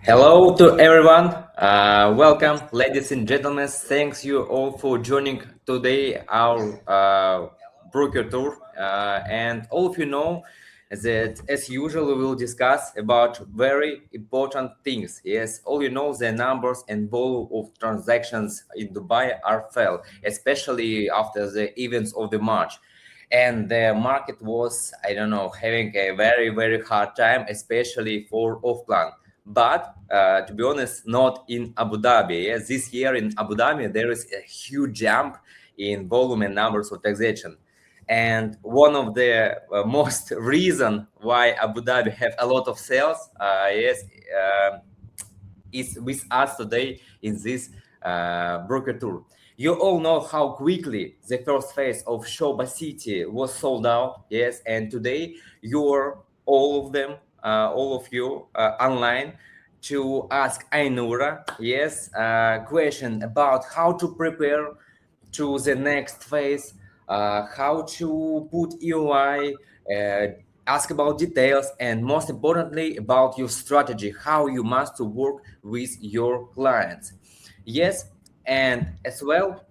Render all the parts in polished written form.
Hello to everyone. Welcome, ladies and gentlemen. Thanks you all for joining today our broker tour. And all of you know that, as usual, we will discuss about very important things. Yes, all you know the numbers and volume of transactions in Dubai are fell, especially after the events of the March. And the market was, I don't know, having a very hard time, especially for off-plan. But to be honest, not in Abu Dhabi. Yes, this year in Abu Dhabi, there is a huge jump in volume and numbers of taxation. And one of the most reason why Abu Dhabi have a lot of sales, is with us today in this broker tour. You all know how quickly the first phase of Sobha City was sold out. Yes, and today you're all of them, all of you online to ask Ainura, yes, question about how to prepare to the next phase, how to put EOI, ask about details, and most importantly about your strategy, how you must work with your clients. Yes, and as well,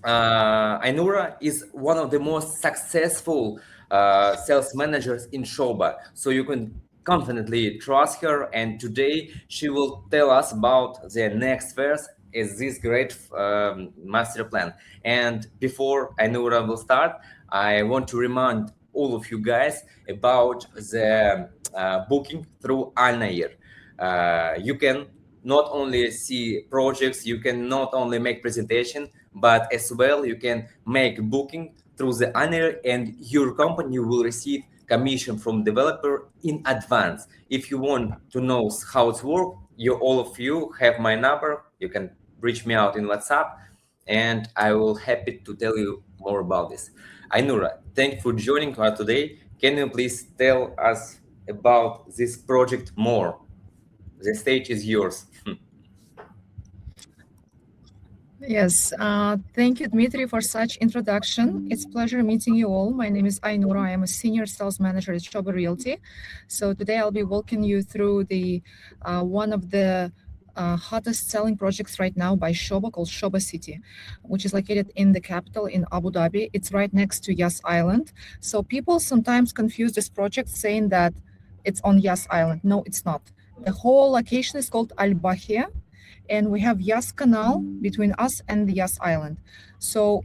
Ainura is one of the most successful sales managers in Sobha, so you can confidently trust her. And today she will tell us about the next phase is this great master plan. And before Ainura will start, I want to remind all of you guys about the booking through Alnair. You can not only see projects, you can not only make presentation, but as well you can make booking through the Alnair, and your company will receive commission from developer in advance. If you want to know how it works, all of you have my number. You can reach me out in WhatsApp, and I will happy to tell you more about this. Ainura, thank you for joining us today. Can you please tell us about this project more? The stage is yours. Yes, thank you, Dmitry, for such introduction. It's a pleasure meeting you all. My name is Ainura. I am a senior sales manager at Sobha Realty. So today I'll be walking you through the one of the hottest selling projects right now by Sobha, called Sobha City, which is located in the capital in Abu Dhabi. It's right next to Yas Island. So people sometimes confuse this project saying that it's on Yas Island. No, it's not. The whole location is called Al Bahia, and we have Yas Canal between us and the Yas Island. So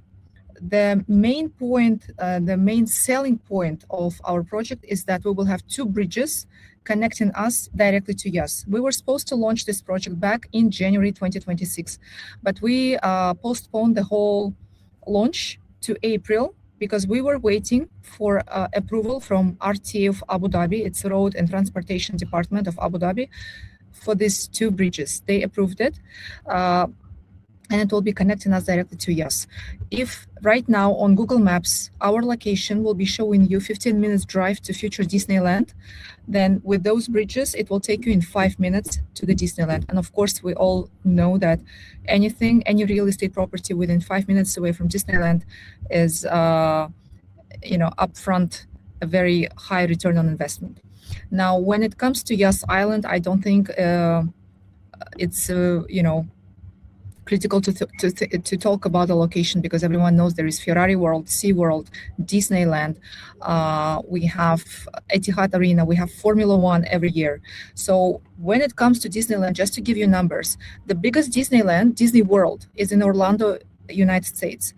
the main point, the main selling point of our project is that we will have two bridges connecting us directly to Yas. We were supposed to launch this project back in January 2026, but we postponed the whole launch to April because we were waiting for approval from RTA of Abu Dhabi. It's Road and Transportation Department of Abu Dhabi, for these two bridges. They approved it, and it will be connecting us directly to Yas. If right now on Google Maps, our location will be showing you 15 minutes drive to future Disneyland, then with those bridges, it will take you in 5 minutes to the Disneyland. And of course, we all know that any real estate property within 5 minutes away from Disneyland is, upfront, a very high return on investment. Now, when it comes to Yas Island, I don't think it's critical to talk about the location, because everyone knows there is Ferrari World, SeaWorld, Disneyland. We have Etihad Arena. We have Formula One every year. So when it comes to Disneyland, just to give you numbers, the biggest Disneyland, Disney World, is in Orlando, United States.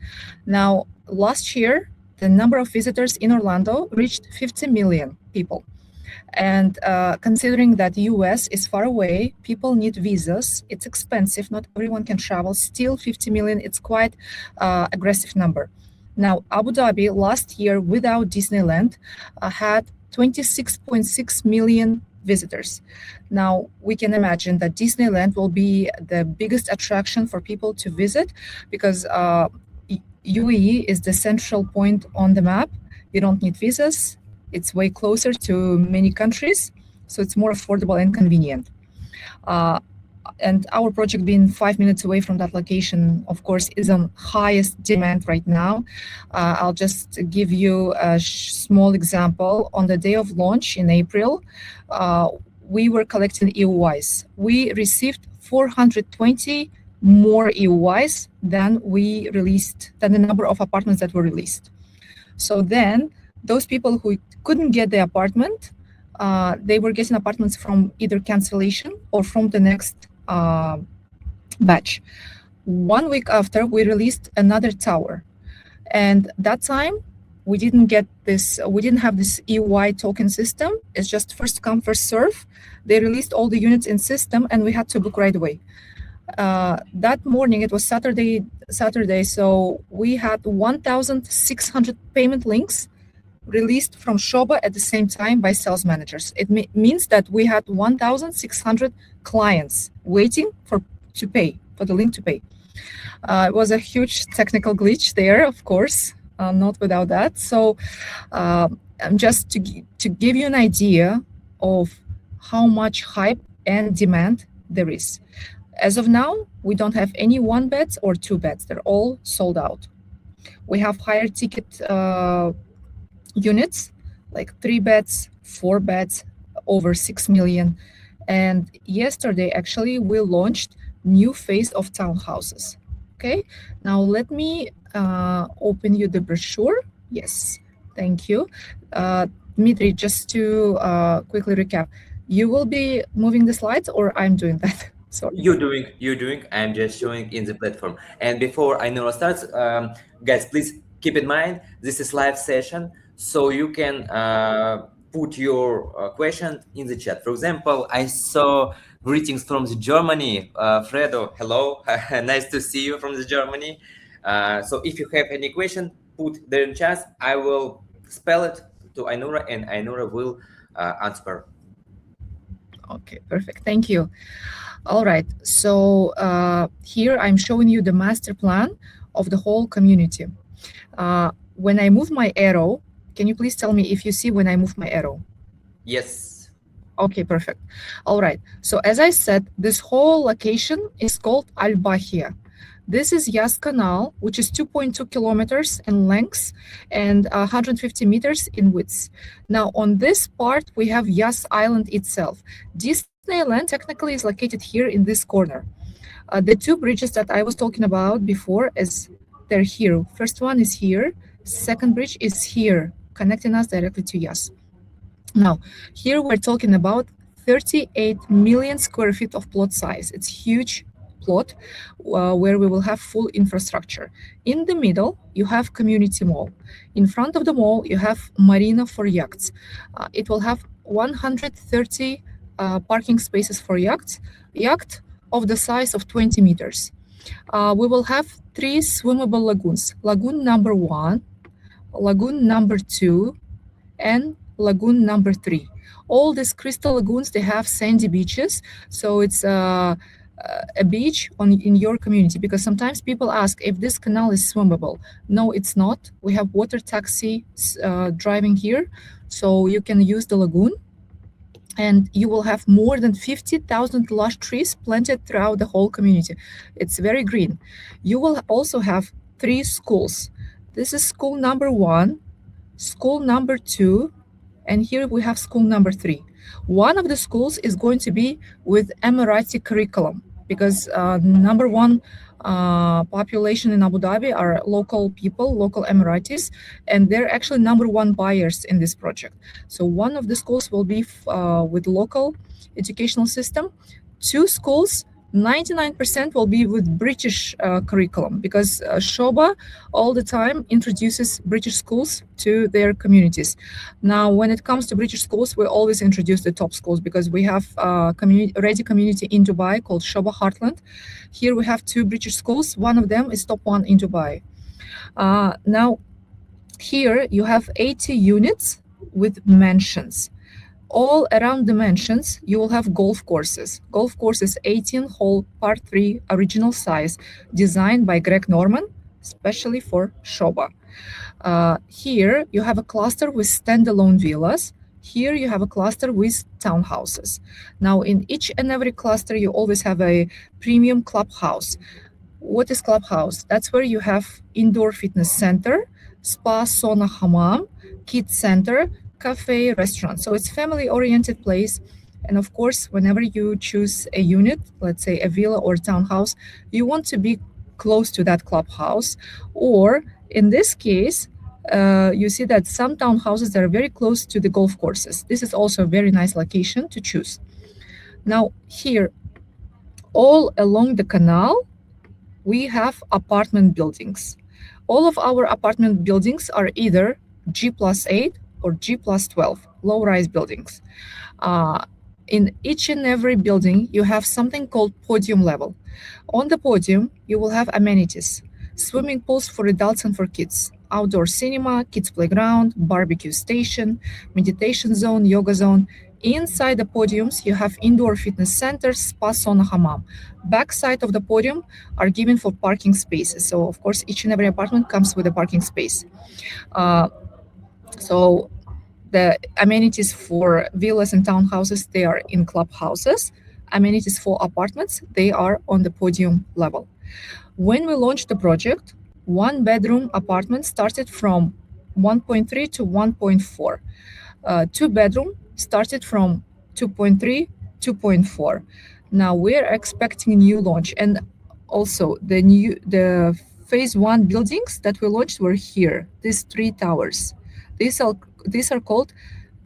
Now, last year, the number of visitors in Orlando reached 50 million people. And considering that the US is far away, people need visas, it's expensive, not everyone can travel, still 50 million, it's quite aggressive number. Now, Abu Dhabi last year without Disneyland had 26.6 million visitors. Now, we can imagine that Disneyland will be the biggest attraction for people to visit, because UAE is the central point on the map. You don't need visas. It's way closer to many countries, so it's more affordable and convenient. And our project being 5 minutes away from that location, of course, is on highest demand right now. I'll just give you a small example. On the day of launch in April, we were collecting EOIs. We received 420 more EOIs than the number of apartments that were released. So then those people who couldn't get the apartment, they were getting apartments from either cancellation or from the next batch. 1 week after, we released another tower. And that time, we didn't have this EOI token system. It's just first come, first serve. They released all the units in system and we had to book right away. That morning, it was Saturday, so we had 1,600 payment links released from Sobha at the same time by sales managers. It means that we had 1,600 clients waiting for the link to pay. It was a huge technical glitch there, of course, not without that. So just to give you an idea of how much hype and demand there is. As of now, we don't have any 1 beds or 2 beds. They're all sold out. We have higher ticket units, like 3 beds, 4 beds, over 6 million. And yesterday, actually, we launched new phase of townhouses. Okay, now let me open you the brochure. Yes, thank you. Dmitry, just to quickly recap, you will be moving the slides or I'm doing that? Sorry. You're doing. I'm just showing in the platform. And before Ainura starts, guys, please keep in mind, this is live session, so you can put your question in the chat. For example, I saw greetings from the Germany. Fredo, hello. Nice to see you from the Germany. So if you have any question, put there in chat. I will spell it to Ainura and Ainura will answer. Okay, perfect. Thank you. All right, so here I'm showing you the master plan of the whole community. When I move my arrow, can you please tell me if you see when I move my arrow? Yes. Okay, perfect. All right, so as I said, this whole location is called Al-Bahia. This is Yas Canal, which is 2.2 kilometers in length and 150 meters in width. Now, on this part, we have Yas Island itself. Disneyland technically is located here in this corner. The 2 bridges that I was talking about before, they're here. First one is here. Second bridge is here, connecting us directly to Yas. Now, here we're talking about 38 million square feet of plot size. It's huge plot where we will have full infrastructure. In the middle, you have community mall. In front of the mall, you have marina for yachts. It will have 130 parking spaces for yacht of the size of 20 meters. We will have 3 swimmable lagoons. Lagoon number 1, lagoon number 2, and lagoon number 3. All these crystal lagoons, they have sandy beaches. So it's a beach in your community, because sometimes people ask if this canal is swimmable. No, it's not. We have water taxi driving here, so you can use the lagoon. And you will have more than 50,000 lush trees planted throughout the whole community. It's very green. You will also have 3 schools. This is school number 1, school number 2, and here we have school number 3. One of the schools is going to be with Emirati curriculum, because number 1 population in Abu Dhabi are local people, local Emiratis, and they're actually number 1 buyers in this project. So one of the schools will be with local educational system. 2 schools, 99% will be with British curriculum, because Sobha all the time introduces British schools to their communities. Now, when it comes to British schools, we always introduce the top schools, because we have a ready community in Dubai called Sobha Heartland. Here we have 2 British schools. One of them is top 1 in Dubai. Now, here you have 80 units with mansions. All around the mansions, you will have golf courses. Golf courses, 18-hole, par 3, original size, designed by Greg Norman, especially for Sobha. Here, you have a cluster with standalone villas. Here, you have a cluster with townhouses. Now, in each and every cluster, you always have a premium clubhouse. What is clubhouse? That's where you have indoor fitness center, spa, sauna, hammam, kids center, cafe, restaurant. So it's family-oriented place. And of course, whenever you choose a unit, let's say a villa or townhouse, you want to be close to that clubhouse. Or in this case, you see that some townhouses are very close to the golf courses. This is also a very nice location to choose. Now, here, all along the canal, we have apartment buildings. All of our apartment buildings are either G+8 or G+12, low-rise buildings. In each and every building, you have something called podium level. On the podium, you will have amenities, swimming pools for adults and for kids, outdoor cinema, kids playground, barbecue station, meditation zone, yoga zone. Inside the podiums, you have indoor fitness centers, spa, sauna, hammam. Backside of the podium are given for parking spaces. So, of course, each and every apartment comes with a parking space. So the amenities for villas and townhouses, they are in clubhouses. Amenities for apartments, they are on the podium level. When we launched the project, one bedroom apartment started from 1.3 to 1.4. Two bedroom started from 2.3, 2.4. Now we're expecting new launch, and also the phase one buildings that we launched were here. These three towers. These are called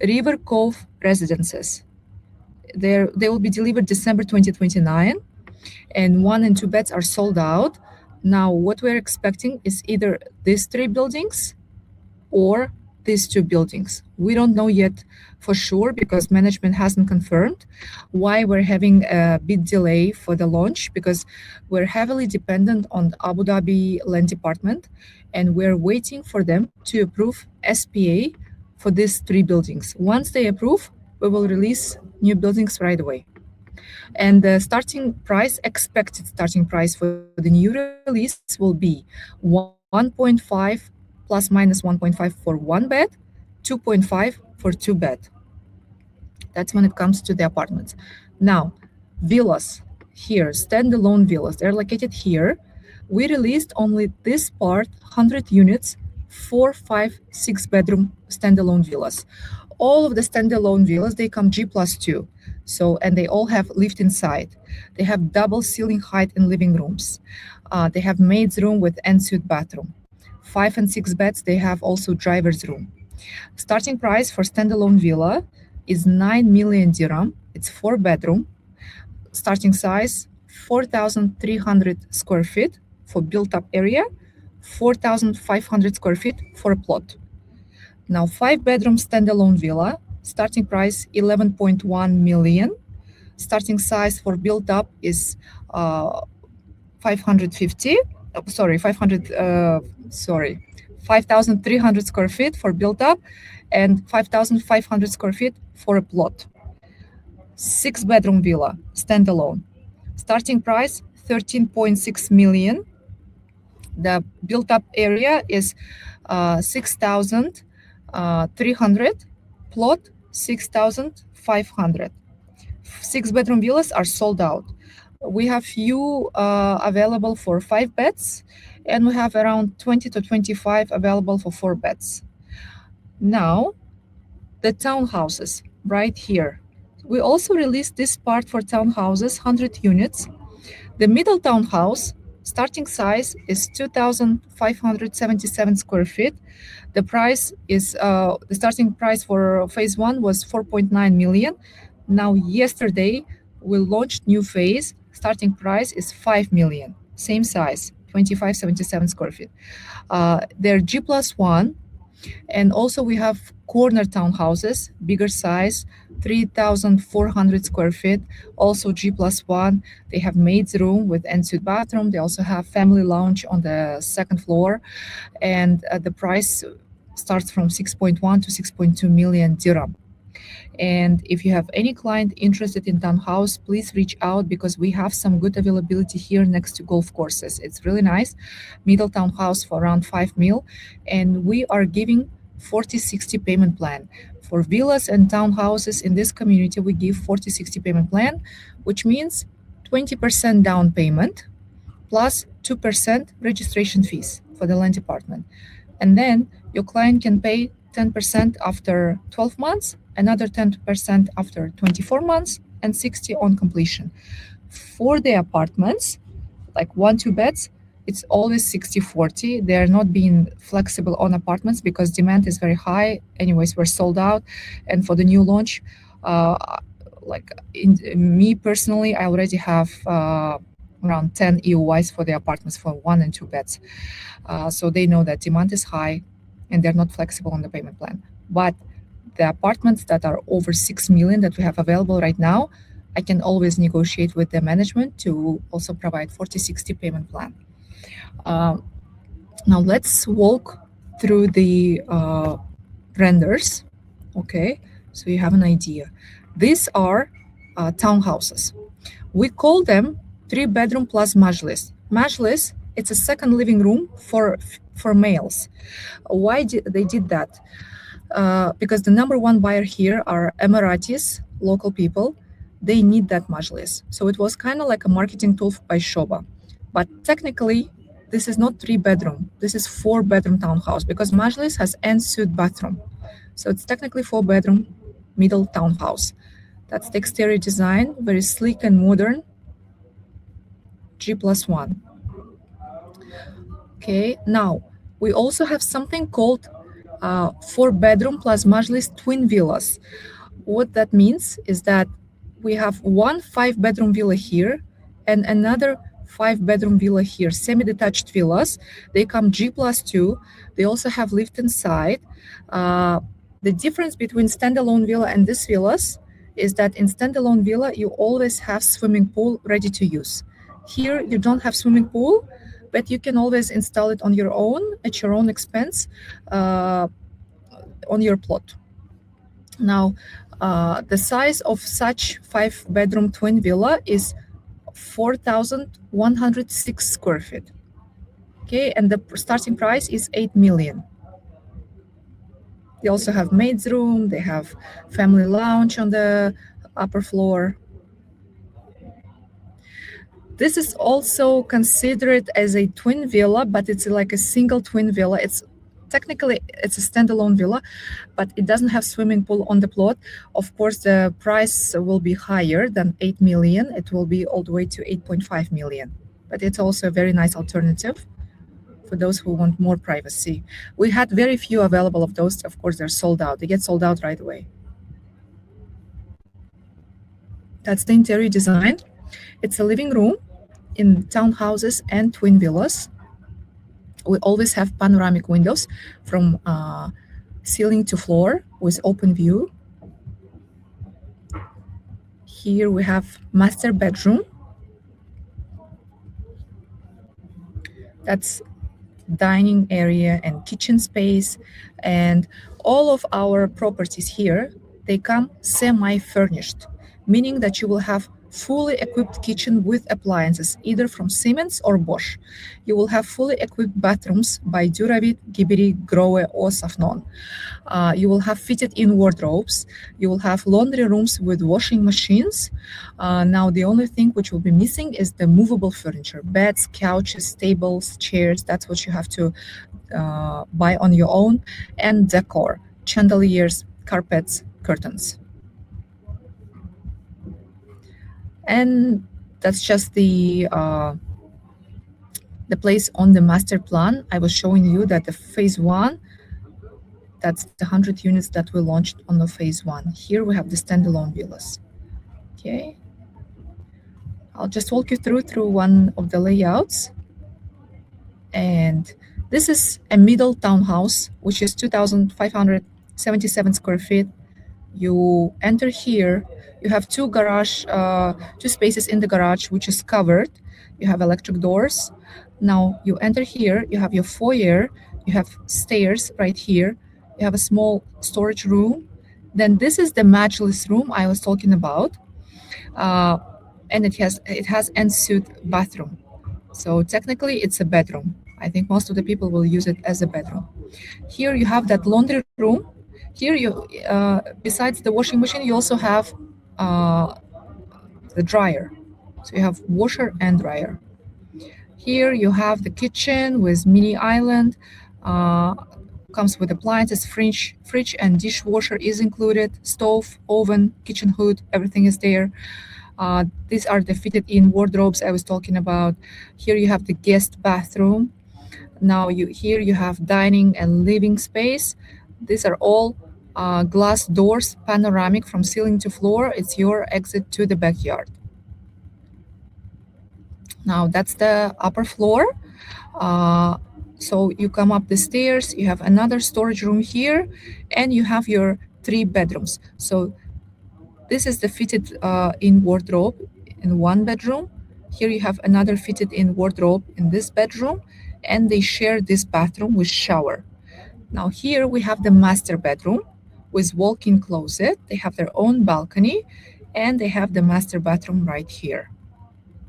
River Cove Residences. They will be delivered December 2029, and 1 and 2 beds are sold out. Now, what we're expecting is either these three buildings or these two buildings. We don't know yet for sure because management hasn't confirmed. Why we're having a bit delay for the launch? Because we're heavily dependent on the Abu Dhabi Land Department, and we're waiting for them to approve SPA for these three buildings. Once they approve, we will release new buildings right away. And the expected starting price for the new release will be 1.5 plus minus 1.5 for one bed, 2.5 for two bed. That's when it comes to the apartments. Now, villas here, standalone villas, they're located here. We released only this part, 100 units, 4, 5, 6 bedroom standalone villas. All of the standalone villas, they come G+2. So, and they all have lift inside. They have double ceiling height in living rooms. They have maid's room with ensuite bathroom. 5 and 6 beds, they have also driver's room. Starting price for standalone villa is 9 million dirham. It's 4 bedroom. Starting size, 4,300 square feet for built up area, 4,500 square feet for a plot. Now, 5 bedroom standalone villa, starting price 11.1 million. Starting size for built up is 5,300 square feet for built up and 5,500 square feet for a plot. 6 bedroom villa, standalone. Starting price 13.6 million. The built up area is 6,300, plot 6,500. 6 bedroom villas are sold out. We have few available for 5 beds, and we have around 20 to 25 available for 4 beds. Now, the townhouses right here. We also released this part for townhouses, 100 units. The middle townhouse, starting size is 2,577 square feet. The price is, the starting price for phase one was 4.9 million. Now, yesterday, we launched new phase. Starting price is 5 million, same size, 2,577 square feet. They're G+1. And also we have corner townhouses, bigger size, 3,400 square feet, also G+1. They have maid's room with ensuite bathroom. They also have family lounge on the second floor. And the price starts from 6.1 to 6.2 million dirham. And if you have any client interested in townhouse, please reach out because we have some good availability here next to golf courses. It's really nice. Middle townhouse for around 5 mil. And we are giving 40-60 payment plan. For villas and townhouses in this community, we give 40-60 payment plan, which means 20% down payment plus 2% registration fees for the land department. And then your client can pay 10% after 12 months, another 10% after 24 months, and 60 on completion. For the apartments, like 1-2 beds, it's always 60-40. They're not being flexible on apartments because demand is very high. Anyways, we're sold out. And for the new launch, like me personally, I already have around 10 EOIs for the apartments for 1 and 2 beds. So they know that demand is high and they're not flexible on the payment plan. But the apartments that are over 6 million that we have available right now, I can always negotiate with the management to also provide 40-60 payment plan. Now let's walk through the renders. Okay, so you have an idea. These are townhouses. We call them 3-bedroom plus majlis. Majlis, it's a second living room for males. Why they did that? Because the number one buyer here are Emiratis, local people. They need that majlis. So it was kind of like a marketing tool by Sobha. But technically, this is not 3-bedroom. This is 4-bedroom townhouse because majlis has en-suite bathroom. So it's technically 4-bedroom middle townhouse. That's the exterior design, very sleek and modern. G+1. Okay, now we also have something called 4-bedroom plus majlis twin villas. What that means is that we have one 5-bedroom villa here and another 5-bedroom villa here, semi-detached villas. They come G+2. They also have lift inside. The difference between standalone villa and these villas is that in standalone villa, you always have swimming pool ready to use. Here, you don't have swimming pool, but you can always install it on your own, at your own expense, on your plot. Now, the size of such 5-bedroom twin villa is 4,106 square feet. Okay, and the starting price is 8 million. They also have maid's room, they have family lounge on the upper floor. This is also considered as a twin villa, but it's like a single twin villa. Technically, it's a standalone villa, but it doesn't have swimming pool on the plot. Of course, the price will be higher than 8 million. It will be all the way to 8.5 million. But it's also a very nice alternative for those who want more privacy. We had very few available of those. Of course, they're sold out. They get sold out right away. That's the interior design. It's a living room in townhouses and twin villas. We always have panoramic windows from ceiling to floor with open view. Here we have master bedroom. That's dining area and kitchen space. And all of our properties here, they come semi-furnished, meaning that you will have fully equipped kitchen with appliances, either from Siemens or Bosch. You will have fully equipped bathrooms by Duravit, Gibiri, Grohe, or Safnon. You will have fitted-in wardrobes. You will have laundry rooms with washing machines. Now, the only thing which will be missing is the movable furniture, beds, couches, tables, chairs. That's what you have to buy on your own, and decor, chandeliers, carpets, curtains. And that's just the place on the master plan. I was showing you that the phase 1, that's the 100 units that we launched on the phase 1. Here we have the standalone villas. Okay, I'll just walk you through one of the layouts. And this is a middle townhouse, which is 2,577 square feet. You enter here. You have two spaces in the garage, which is covered. You have electric doors. Now you enter here, you have your foyer, you have stairs right here. You have a small storage room. Then this is the matchless room I was talking about. And it has en-suite bathroom. So technically it's a bedroom. I think most of the people will use it as a bedroom. Here you have that laundry room. Here you, besides the washing machine, you also have the dryer. So you have washer and dryer. Here you have the kitchen with mini island, comes with appliances, fridge and dishwasher is included, stove, oven, kitchen hood, everything is there. These are the fitted-in wardrobes I was talking about. Here you have the guest bathroom. Now here you have dining and living space. These are all glass doors, panoramic from ceiling to floor. It's your exit to the backyard. Now that's the upper floor. So you come up the stairs, you have another storage room here, and you have your 3 bedrooms. So this is the fitted in wardrobe in one bedroom. Here you have another fitted in wardrobe in this bedroom, and they share this bathroom with shower. Now here we have the master bedroom with walk-in closet. They have their own balcony, and they have the master bathroom right here.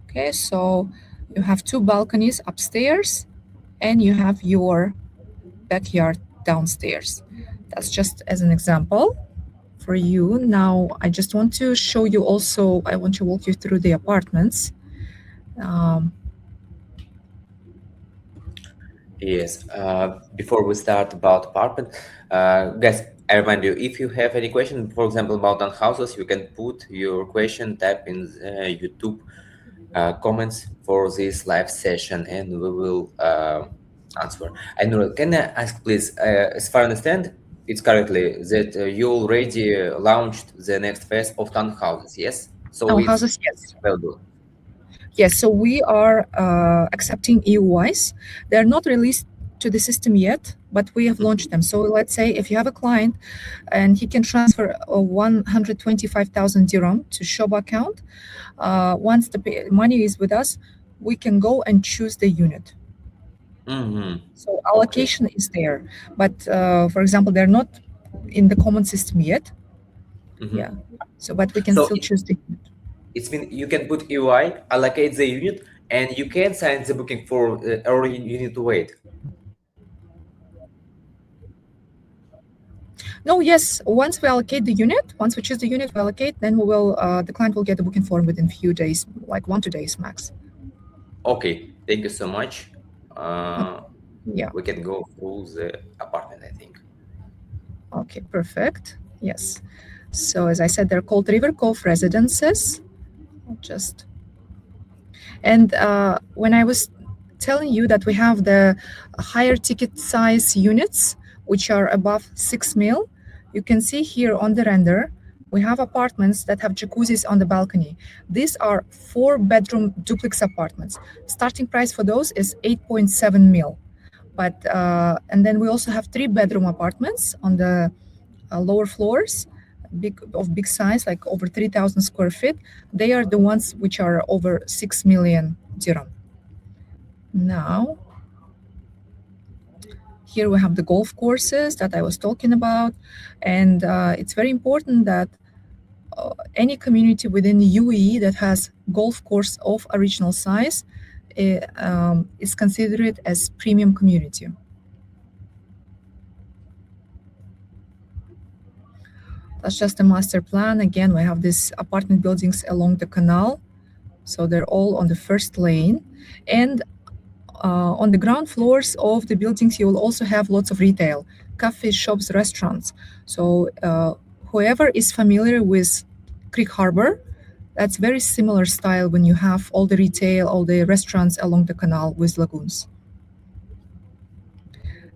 Okay, so you have 2 balconies upstairs, and you have your backyard downstairs. That's just as an example for you. Now, I just want to show you also, I want to walk you through the apartments. Yes. Before we start about apartment, guys, I remind you, if you have any question, for example, about townhouses, you can put your question, type in YouTube comments for this live session, and we will answer. Ainur, can I ask, please, as far as I understand, it's correctly that you already launched the next phase of townhouses, yes? So Townhouses, yes. available. Yes, so we are accepting EUIs. They're not released to the system yet, but we have launched them. So let's say if you have a client and he can transfer 125,000 dirham to Sobha account, once the money is with us, we can go and choose the unit. So allocation is there, but for example, they're not in the common system yet. Yeah. So, but we can still choose the unit. It's mean you can put EUI, allocate the unit, and you can sign the booking for, or you need to wait. No, yes. Once we allocate the unit, once we choose the unit, we allocate, then we will. The client will get the booking form within few days, like 1-2 days max. Okay, thank you so much. Yeah, we can go through the apartment, I think. Okay, perfect. Yes. So as I said, they're called River Cove residences. And when I was telling you that we have the higher ticket size units, which are above 6 mil, you can see here on the render, we have apartments that have jacuzzis on the balcony. These are 4-bedroom duplex apartments. Starting price for those is 8.7 mil. But and then we also have 3-bedroom apartments on the lower floors, big size, like over 3,000 square feet. They are the ones which are over 6 million dirham. Now, here we have the golf courses that I was talking about, and it's very important that any community within the UAE that has golf course of original size is considered as premium community. That's just a master plan. Again, we have these apartment buildings along the canal, so they're all on the first lane, and on the ground floors of the buildings, you will also have lots of retail, cafes, shops, restaurants. So whoever is familiar with Creek Harbor, that's very similar style when you have all the retail, all the restaurants along the canal with lagoons.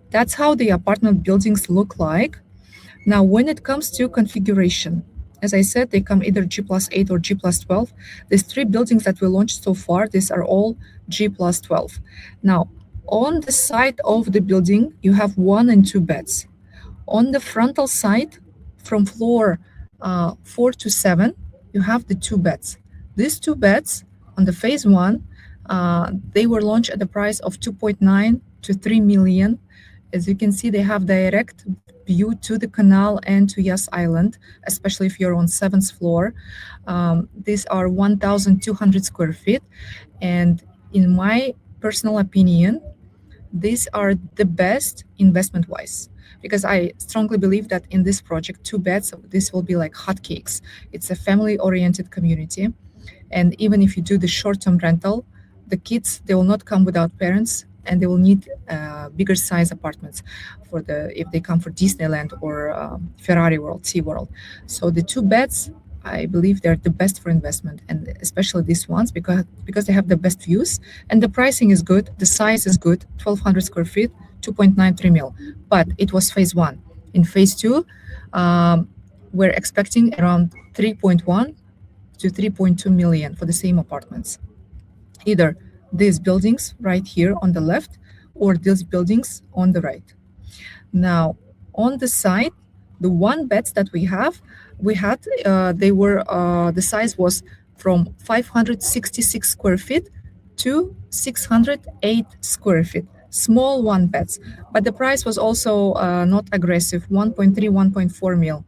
That's how the apartment buildings look like. Now, when it comes to configuration, as I said, they come either G+8 or G+12. These 3 buildings that we launched so far, these are all G+12. Now, on the side of the building, you have 1 and 2 beds. On the frontal side, from floor 4 to 7, you have the 2 beds. These 2 beds on the phase 1, they were launched at the price of 2.9 to 3 million. As you can see, they have direct view to the canal and to Yas Island, especially if you're on 7th floor. These are 1,200 square feet. And in my personal opinion, these are the best investment-wise, because I strongly believe that in this project, 2 beds, this will be like hotcakes. It's a family-oriented community. And even if you do the short-term rental, the kids, they will not come without parents. and they will need bigger size apartments for if they come for Disneyland or Ferrari World, Sea World. So the 2 beds, I believe they're the best for investment, and especially these ones because they have the best views and the pricing is good, the size is good, 1,200 square feet, 2.93 mil. But it was phase 1. In phase 2, we're expecting around 3.1 to 3.2 million for the same apartments. Either these buildings right here on the left or these buildings on the right. Now, on the side, the 1 beds that we had, the size was from 566 square feet to 608 square feet. Small 1 beds, but the price was also not aggressive, 1.3, 1.4 mil.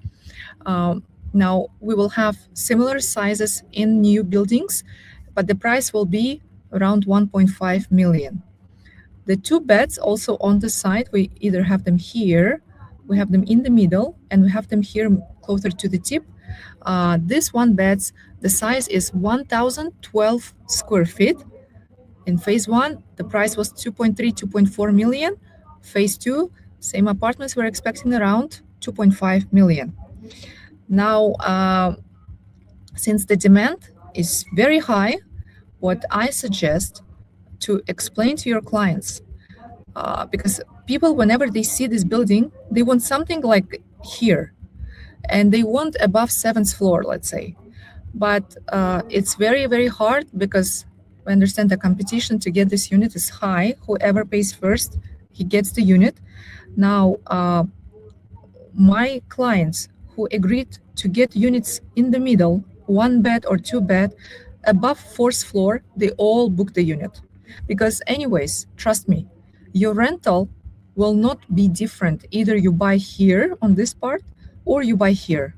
Now we will have similar sizes in new buildings, but the price will be around 1.5 million. The 2 beds also on the side, we either have them here, we have them in the middle, and we have them here closer to the tip. This 1 beds, the size is 1,012 square feet. In phase 1, the price was 2.3, 2.4 million. Phase 2, same apartments, we're expecting around 2.5 million. Now, since the demand is very high, what I suggest to explain to your clients, because people, whenever they see this building, they want something like here, and they want above 7th floor, let's say. But it's very, very hard because we understand the competition to get this unit is high. Whoever pays first, he gets the unit. Now, my clients who agreed to get units in the middle, 1 bed or 2 bed, above 4th floor, they all book the unit. Because anyways, trust me, your rental will not be different. Either you buy here on this part or you buy here.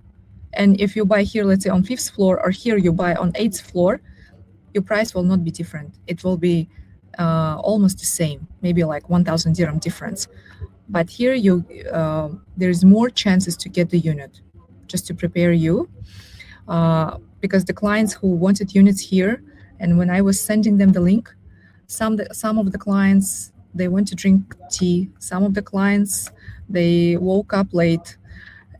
And if you buy here, let's say on 5th floor, or here you buy on 8th floor, your price will not be different. It will be almost the same, maybe like 1,000 dirham difference. But here there's more chances to get the unit, just to prepare you. Because the clients who wanted units here, and when I was sending them the link, some of the clients, they went to drink tea. Some of the clients, they woke up late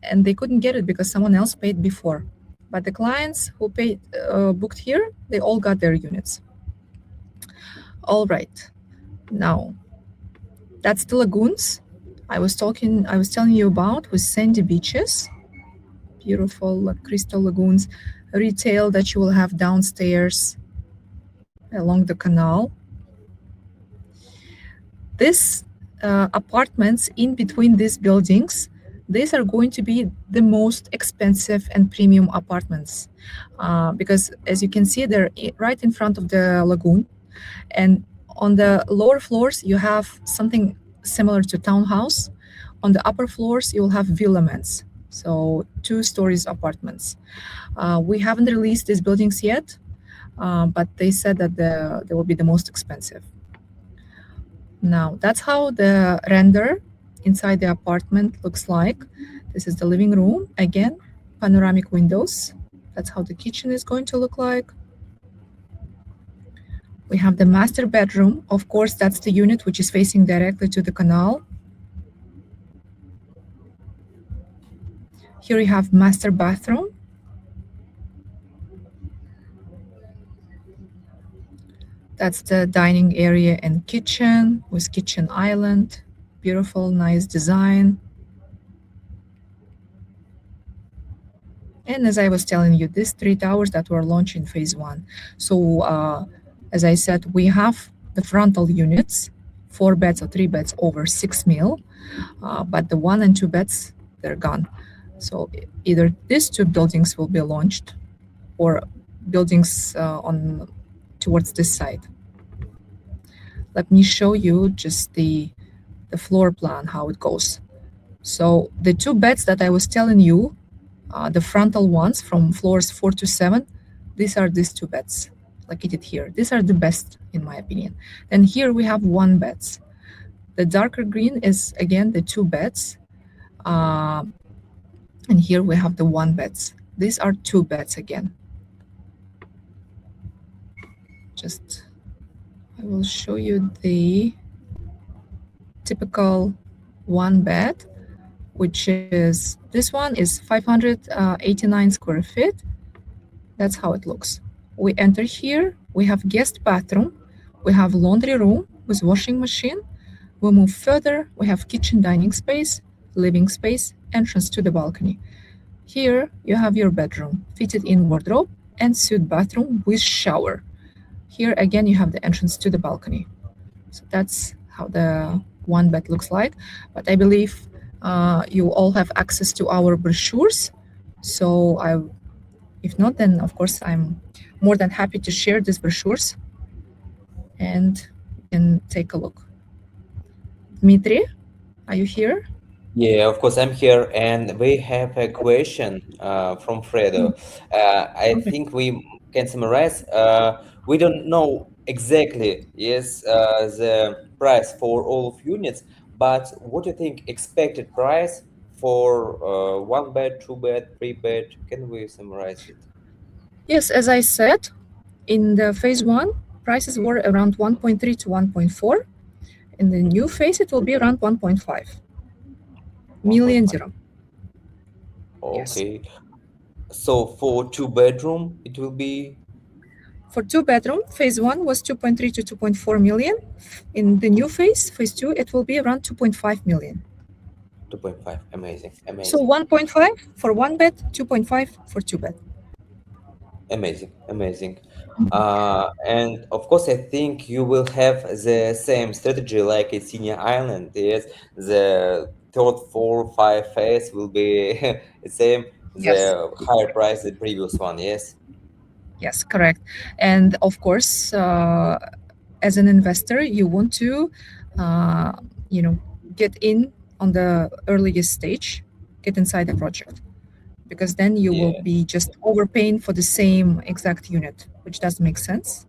and they couldn't get it because someone else paid before. But the clients who booked here, they all got their units. All right. Now, that's the lagoons I was telling you about, with sandy beaches, beautiful crystal lagoons, retail that you will have downstairs along the canal. These apartments in between these buildings, these are going to be the most expensive and premium apartments because, as you can see, they're right in front of the lagoon. And on the lower floors, you have something similar to townhouse. On the upper floors, you'll have villaments, so 2 stories apartments. We haven't released these buildings yet, but they said that they will be the most expensive. Now, that's how the render inside the apartment looks like. This is the living room. Again, panoramic windows. That's how the kitchen is going to look like. We have the master bedroom. Of course, that's the unit which is facing directly to the canal. Here you have master bathroom. That's the dining area and kitchen with kitchen island. Beautiful, nice design. And as I was telling you, these 3 towers that were launched in phase 1. So as I said, we have the frontal units, 4 beds or 3 beds over 6 mil, but the 1 and 2 beds, they're gone. So either these 2 buildings will be launched or buildings towards this side. Let me show you just the floor plan, how it goes. So the 2 beds that I was telling you, the frontal ones from floors 4 to 7, these are these 2 beds, like it did here. These are the best, in my opinion. And here we have 1 beds. The darker green is, again, the 2 beds. And here we have the 1 beds. These are 2 beds again. I will show you the typical one bed, which is this one is 589 square feet. That's how it looks. We enter here, we have guest bathroom, we have laundry room with washing machine. We move further, we have kitchen dining space, living space, entrance to the balcony. Here you have your bedroom, fitted in wardrobe and suite bathroom with shower. Here again you have the entrance to the balcony. So that's how the one bed looks like. But I believe you all have access to our brochures. So if not, then of course I'm more than happy to share these brochures and you can take a look. Dmitry, are you here? Yeah, of course, I'm here, and we have a question from Fredo. I Okay. think we can summarize. We don't know exactly, yes, the price for all of units, but what do you think expected price for one bed, two bed, three bed? Can we summarize it? Yes, as I said, in the phase one, prices were around 1.3 to 1.4. In the new phase, it will be around 1.5 million 1.5. dirham. Yes. Okay. So for two bedroom, it will be For two bedroom, phase one was 2.3 to 2.4 million. In the new phase two, it will be around 2.5 million. 2.5. Amazing, So amazing. 1.5 for one bed, 2.5 for two bed. Amazing, amazing. And of course, I think you will have the same strategy like in Senior Island. Yes, the third, four, five phase will be the same, Yes. the higher price the previous one. Yes, Yes, correct. And of course, as an investor, you want to, uh, you know, get in on the earliest stage, get inside the project, because then you will yeah, be just overpaying for the same exact unit, which doesn't make sense.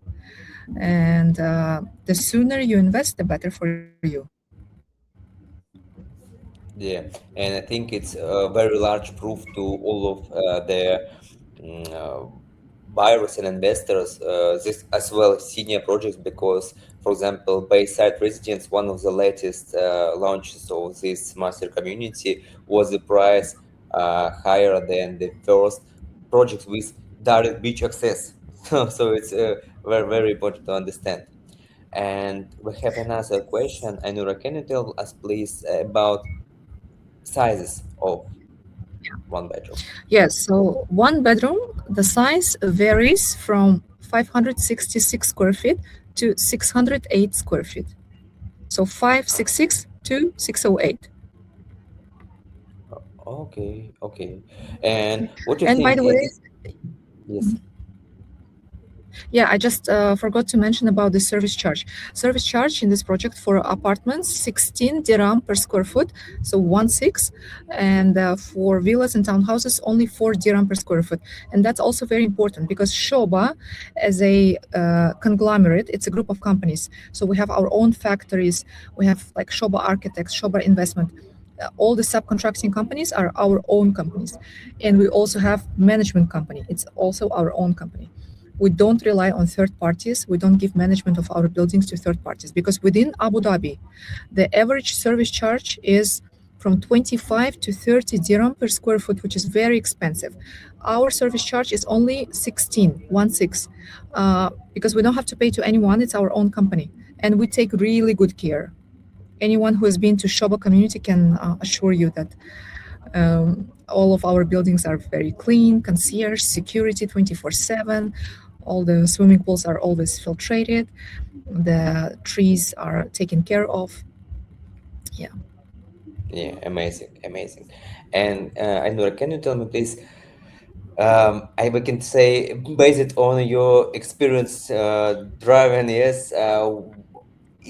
And the sooner you invest, the better for you. yeah. And I think it's a very large proof to all of the mm, uh, buyers and investors, this as well as senior projects, because, for example, Bayside Residence, one of the latest launches of this master community, was the price higher than the first project with direct beach access. So it's very, very important to understand. And we have another question. Anura, can you tell us, please, about sizes of one bedroom? Yes, so one bedroom, the size varies from 566 square feet to 608 square feet. So 566 to 608. Okay, okay. And what do you And by think the is way, this? Yes. yeah, I just forgot to mention about the service charge. Service charge in this project for apartments, 16 dirham per square foot, so 1.6, and for villas and townhouses, only 4 dirham per square foot. And that's also very important because Shoba, as a conglomerate, it's a group of companies. So we have our own factories, we have like Shoba Architects, Shoba Investment. All the subcontracting companies are our own companies, and we also have management company. It's also our own company. We don't rely on third parties. We don't give management of our buildings to third parties because within Abu Dhabi, the average service charge is from 25 to 30 dirham per square foot, which is very expensive. Our service charge is only 16, 1.6, because we don't have to pay to anyone. It's our own company. And we take really good care. Anyone who has been to Shoba community can assure you that all of our buildings are very clean, concierge, security 24/7. All the swimming pools are always filtrated. The trees are taken care of. Yeah. Yeah, amazing, amazing. And Ainura, can you tell me, please, I we can say, based on your experience driving, yes,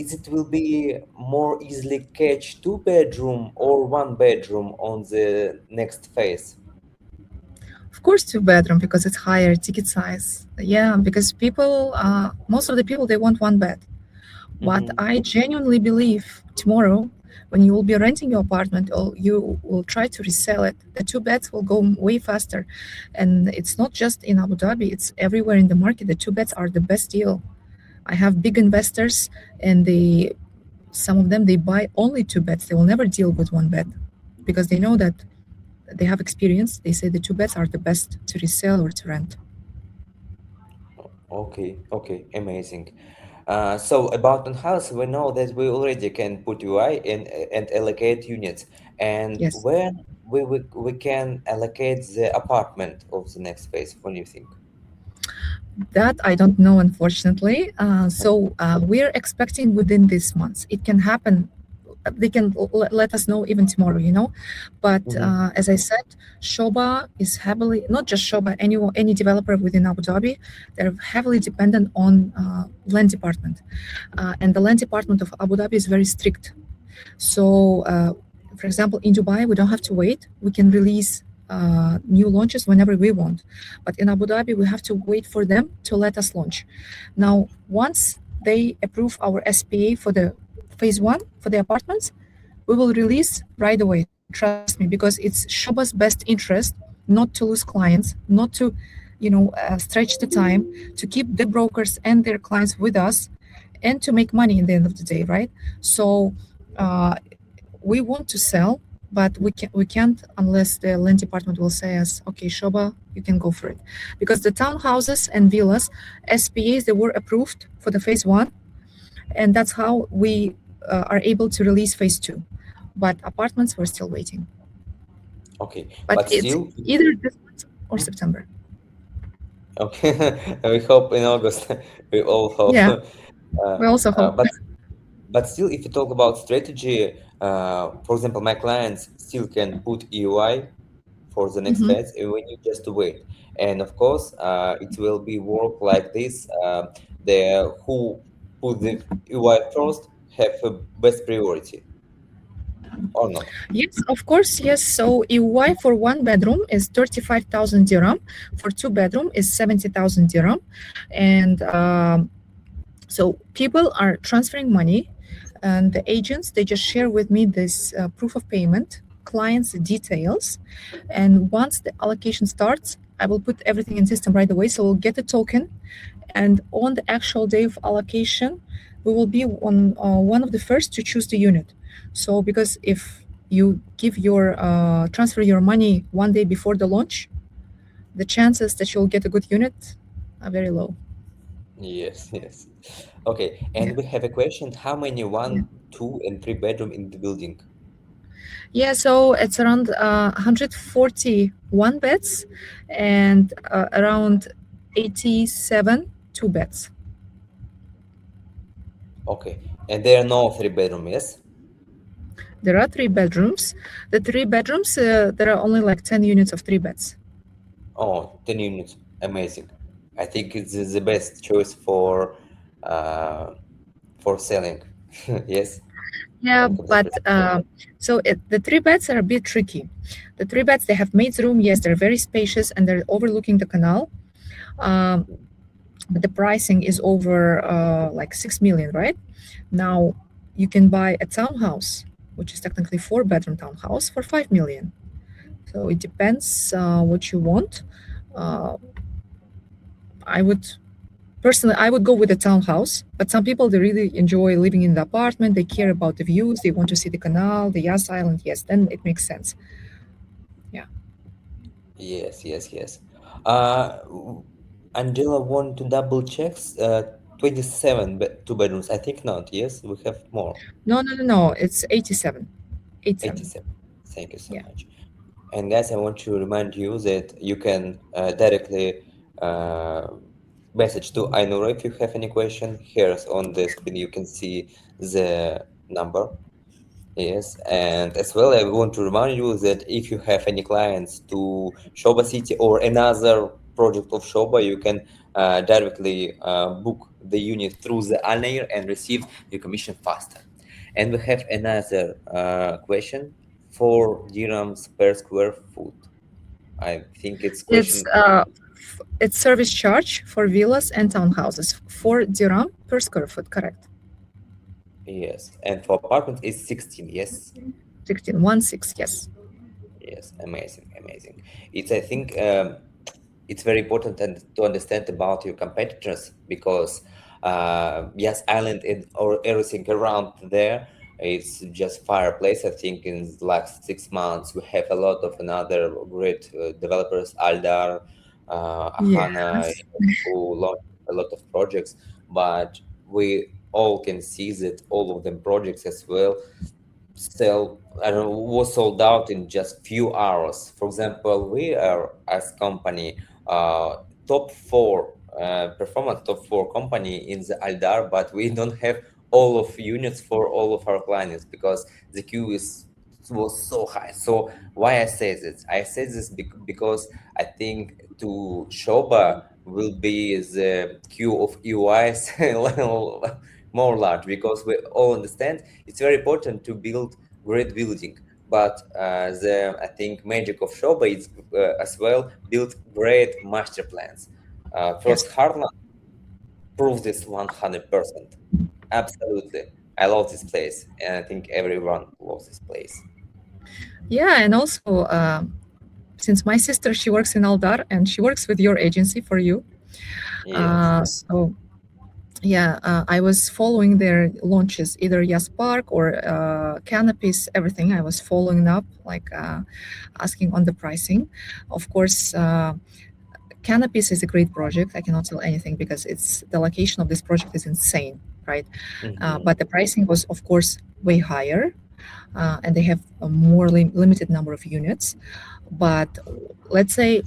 is it will be more easily catch two bedroom or one bedroom on the next phase? Of course, two bedroom because it's higher ticket size. Yeah, because people, most of the people, they want one bed. But Mm-hmm. I genuinely believe tomorrow, when you will be renting your apartment or you will try to resell it, the two beds will go way faster. And it's not just in Abu Dhabi, it's everywhere in the market. The two beds are the best deal. I have big investors and they some of them, they buy only two beds. They will never deal with one bed because they know that they have experience. They say the two beds are the best to resell or to rent. Okay, okay, amazing. So about townhouse, we know that we already can put UI and allocate units, and Yes. when we can allocate the apartment of the next phase. What do you think? That I don't know, unfortunately. We're expecting within this month. It can happen. They can let us know even tomorrow, But Mm-hmm. as I said, Shoba is heavily, not just Shoba, any developer within Abu Dhabi, they're heavily dependent on land department. And the land department of Abu Dhabi is very strict. So, for example, in Dubai, we don't have to wait. We can release new launches whenever we want. But in Abu Dhabi, we have to wait for them to let us launch. Now, once they approve our SPA for the phase one for the apartments, we will release right away. Trust me, because it's Shoba's best interest not to lose clients, not to, stretch the time, to keep the brokers and their clients with us, and to make money in the end of the day, right? So uh, we want to sell, but we can't unless the land department will say us, okay, Shoba, you can go for it, because the townhouses and villas SPAs, they were approved for the phase one, and that's how we are able to release phase two. But apartments, we're still waiting. Okay, But but it's still, either this month or September. okay. We hope in August. We all hope. Yeah, we also hope. But still, if you talk about strategy, for example, my clients still can put EUI for the next Mhm. phase, and we need just to wait. And of course, it will be work like this. The who put the EUI first have a best priority or not. Yes, of course, yes. So EY for one bedroom is 35,000 dirham. For two bedroom is 70,000 dirham. And so people are transferring money, and the agents, they just share with me this proof of payment, clients' details. And once the allocation starts, I will put everything in system right away. So we'll get the token. And on the actual day of allocation, we will be on one of the first to choose the unit. So because if you give your transfer your money one day before the launch, the chances that you'll get a good unit are very low. Yes, yes. Okay, Yeah. and we have a question: how many Yeah. one, two, and three bedroom in the building? Yeah, so it's around 141 beds and around 87 two beds. Okay, and there are no three bedroom, yes? There are three bedrooms. The three bedrooms, there are only like 10 units of three beds. Oh, 10 units. Amazing. I think it's the best choice uh for selling. Yes, Yeah, I'm but completely. the three beds are a bit tricky. The three beds, they have maid's room. Yes, they're very spacious and they're overlooking the canal. Um, but the pricing is over like 6 million, right? Now you can buy a townhouse, which is technically four-bedroom townhouse, for 5 million. So it depends what you want. Uh, I would Personally, I would go with a townhouse, but some people, they really enjoy living in the apartment. They care about the views. They want to see the canal, the Yas Island. Yes, then it makes sense. Yeah. Yes, yes, yes. Uh, w- Angela want to double checks. 27 two bedrooms. I think not. Yes, we have more. No, no, no, no. It's 87. 87. 87. Thank you so Yeah. much. And guys, I want to remind you that you can directly uh, message to Ainura if you have any question. Here's on the screen you can see the number. Yes, and as well, I want to remind you that if you have any clients to Sobha City or another project of Sobha, you can directly book the unit through the Alnair and receive your commission faster. And we have another question: 4 dirhams per square foot. I think it's It's question. it's service charge for villas and townhouses. 4 dirham per square foot, correct. Yes, and for apartments it's 16. Yes. 16, 1 6, yes. Yes, amazing, amazing. It's I think it's very important and to understand about your competitors because Yes, island and or everything around there. It's just fireplace. I think in the last 6 months we have a lot of another great developers, Aldar, Ahana, Yes. who launched a lot of projects. But we all can see that all of them projects as well sell I don't know, was sold out in just few hours. For example, we are as company top four performance top four company in the Aldar, but we don't have all of units for all of our clients because the queue is was so high. So why I say this? I say this because I think to Shoba will be the queue of EYs more large because we all understand it's very important to build great building, but the I think magic of Shoba is as well build great master plans. First, Yes. Heartland proves this 100%. Absolutely, I love this place, and I think everyone loves this place. Yeah, and also since my sister she works in Aldar and she works with your agency for you, Yes. so yeah, I was following their launches, either Yas Park or Canopies, everything. I was following up, like asking on the pricing. Of course, Canopies is a great project. I cannot tell anything because it's the location of this project is insane, right? Mhm. But the pricing was, of course, way higher, and they have a more limited number of units. But let's say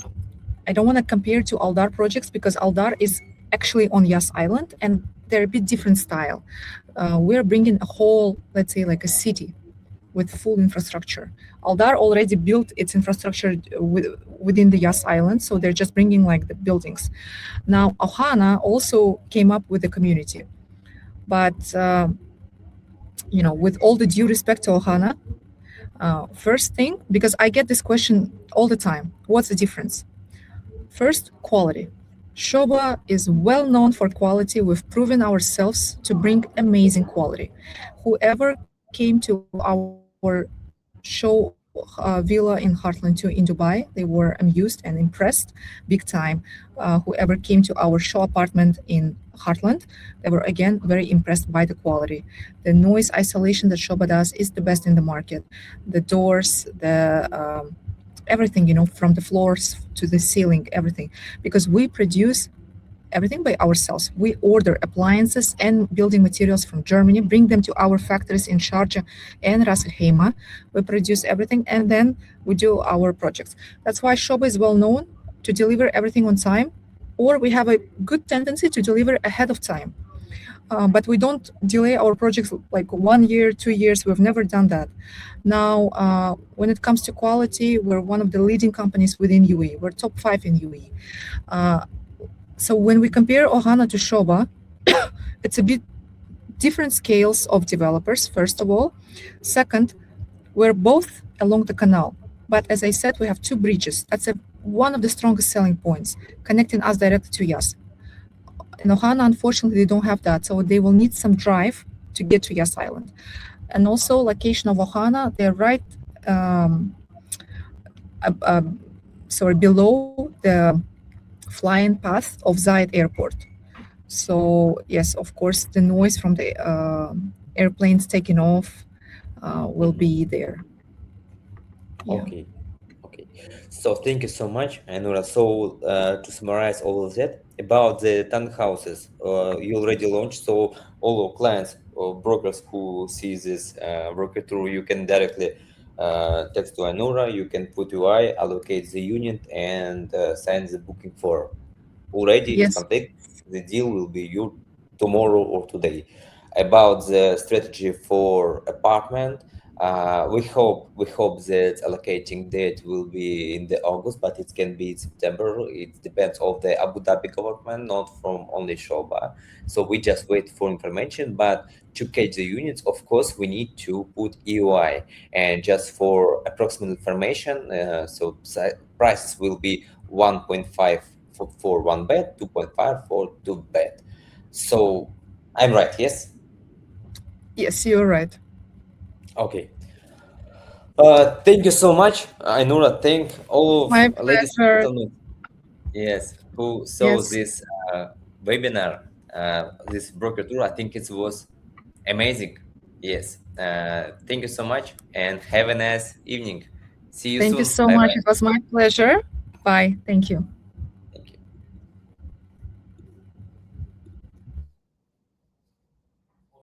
I don't want to compare to Aldar projects because Aldar is actually on Yas Island and they're a bit different style. We're bringing a whole, let's say, like a city with full infrastructure. Aldar already built its infrastructure within the Yas Island, so they're just bringing like the buildings. Now, Ohana also came up with the community, but with all the due respect to Ohana, first thing, because I get this question all the time, what's the difference? First, quality. Shoba is well known for quality. We've proven ourselves to bring amazing quality. Whoever came to our show villa in Heartland 2 in Dubai, they were amused and impressed big time. Whoever came to our show apartment in Heartland, they were again very impressed by the quality. The noise isolation that Shoba does is the best in the market. The doors, everything, from the floors to the ceiling, everything, because we produce everything by ourselves. We order appliances and building materials from Germany, bring them to our factories in Sharjah and Ras Al Khaimah. We produce everything and then we do our projects. That's why Shoba is well known to deliver everything on time, or we have a good tendency to deliver ahead of time. But we don't delay our projects like 1 year, 2 years. We've never done that. Now, when it comes to quality, we're one of the leading companies within UAE. We're top 5 in UAE. Uh, so when we compare Ohana to Shoba, it's a bit different scales of developers, first of all. Second, we're both along the canal. But as I said, we have two bridges. That's one of the strongest selling points, connecting us directly to Yas. In Ohana, unfortunately, they don't have that. So they will need some drive to get to Yas Island. And also, location of Ohana, they're right, um, below the flying path of Zayed Airport. So yes, of course, the noise from the airplanes taking off will Mhm. be there. Yeah. Okay. Okay, so thank you so much, Anura. So to summarize all of that about the townhouses, you already launched. So all our clients or brokers who see this broker through, you can directly text to Anura. You can put UI, allocate the unit, and sign the booking for. Already it's Yes. complete. The deal will be you tomorrow or today. About the strategy for apartment, we hope that allocating date will be in the August, but it can be September. It depends of the Abu Dhabi government, not from only Shoba. So we just wait for information. But to catch the units, of course, we need to put EOI. And just for approximate information, prices will be 1.5 for one bed, 2.5 for two bed. So I'm right, yes? Yes, you're right. Okay. Thank you so much. I know that thank all of My ladies and pleasure. gentlemen, yes, who saw Yes. this webinar. this broker tour. I think it was amazing. Yes. Thank you so much and have a nice evening. See you Thank you soon. so Bye much. bye. It was my pleasure. Bye. Thank you.